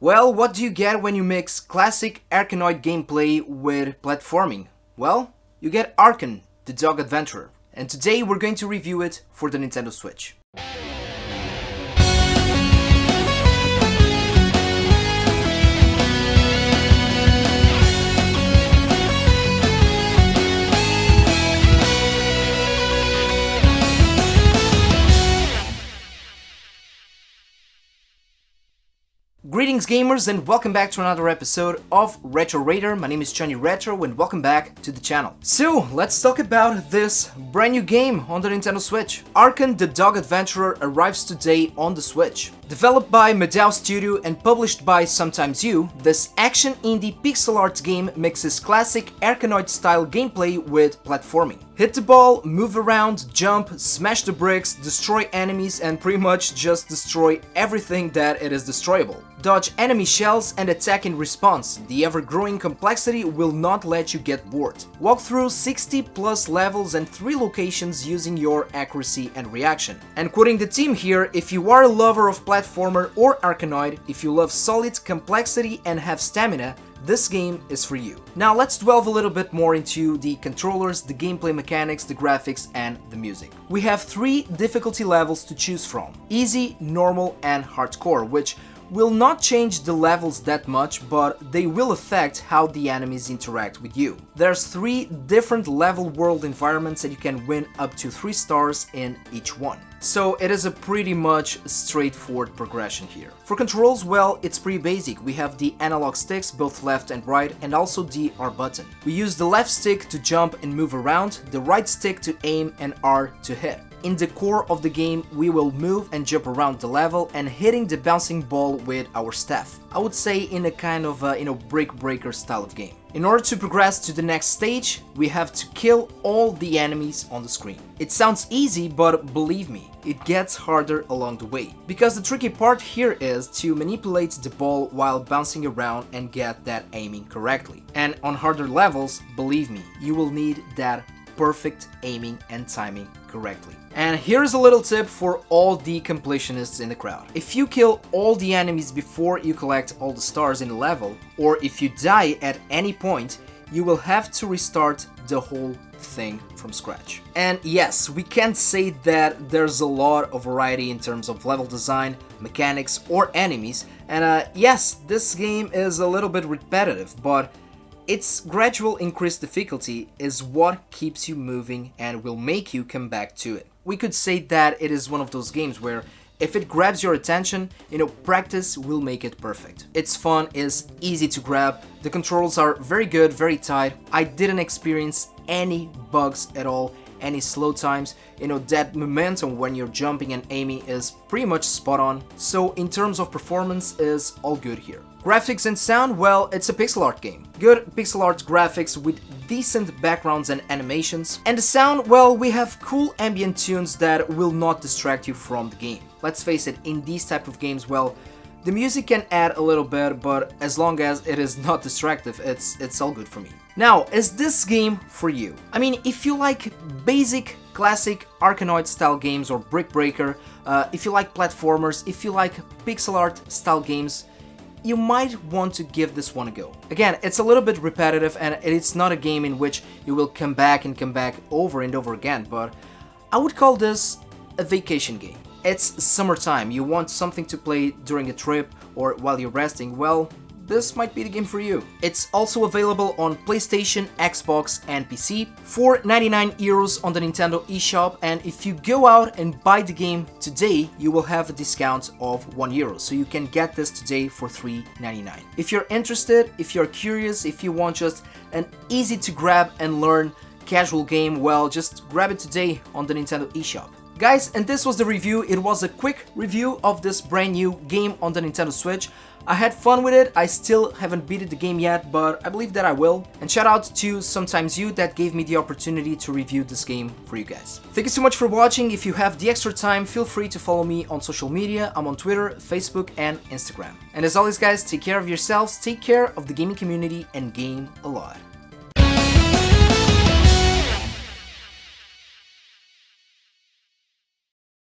Well, what do you get when you mix classic arkanoid gameplay with platforming? Well, you get Arkan, the dog adventurer, and today we're going to review it for the Nintendo Switch. Greetings gamers and welcome back to another episode of Retro Raider. My name is Johnny Retro and welcome back to the channel. So let's talk about this brand new game on the Nintendo Switch. Arkan the Dog Adventurer arrives today on the Switch. Developed by Medal Studio and published by Sometimes You, this action indie pixel art game mixes classic arkanoid style gameplay with platforming. Hit the ball, move around, jump, smash the bricks, destroy enemies and pretty much just destroy everything that it is destroyable. Dodge enemy shells and attack in response. The ever-growing complexity will not let you get bored. Walk through 60 plus levels and 3 locations using your accuracy and reaction. And quoting the team here, if you are a lover of platformer or arkanoid, if you love solid complexity and have stamina, this game is for you. Now let's delve a little bit more into the controllers, the gameplay mechanics, the graphics and the music. We have 3 difficulty levels to choose from: easy, normal and hardcore, which will not change the levels that much, but they will affect how the enemies interact with you. There's 3 different level world environments and you can win up to 3 stars in each one. So it is a pretty much straightforward progression here. For controls, well, it's pretty basic. We have the analog sticks, both left and right, and also the R button. We use the left stick to jump and move around, the right stick to aim and R to hit. In the core of the game, we will move and jump around the level and hitting the bouncing ball with our staff. I would say in a kind of brick breaker style of game. In order to progress to the next stage, we have to kill all the enemies on the screen. It sounds easy, but believe me, it gets harder along the way. Because the tricky part here is to manipulate the ball while bouncing around and get that aiming correctly. And on harder levels, believe me, you will need that perfect aiming and timing correctly. And here's a little tip for all the completionists in the crowd. If you kill all the enemies before you collect all the stars in the level, or if you die at any point, you will have to restart the whole thing from scratch. And yes, we can't say that there's a lot of variety in terms of level design, mechanics, or enemies, and yes, this game is a little bit repetitive, but its gradual increased difficulty is what keeps you moving and will make you come back to it. We could say that it is one of those games where if it grabs your attention, practice will make it perfect. It's fun, it's easy to grab, the controls are very good, very tight. I didn't experience any bugs at all, any slow times. That momentum when you're jumping and aiming is pretty much spot on. So in terms of performance is all good here. Graphics and sound, well, it's a pixel art game. Good pixel art graphics with decent backgrounds and animations. And the sound, well, we have cool ambient tunes that will not distract you from the game. Let's face it, in these type of games, well, the music can add a little bit, but as long as it is not distractive, it's all good for me. Now, is this game for you? I mean, if you like basic, classic arkanoid style games or brick breaker, if you like platformers, if you like pixel art style games, you might want to give this one a go. Again, it's a little bit repetitive and it's not a game in which you will come back over and over again, but I would call this a vacation game. It's summertime, you want something to play during a trip or while you're resting, well, this might be the game for you. It's also available on PlayStation, Xbox and PC for 99 euros on the Nintendo eShop, and if you go out and buy the game today, you will have a discount of €1, so you can get this today for $3.99. If you're interested, if you're curious, if you want just an easy to grab and learn casual game, well, just grab it today on the Nintendo eShop. Guys, and this was the review. It was a quick review of this brand new game on the Nintendo Switch. I had fun with it. I still haven't beaten the game yet, but I believe that I will. And shout out to Sometimes You that gave me the opportunity to review this game for you guys. Thank you so much for watching. If you have the extra time, feel free to follow me on social media. I'm on Twitter, Facebook and Instagram. And as always guys, take care of yourselves, take care of the gaming community and game a lot.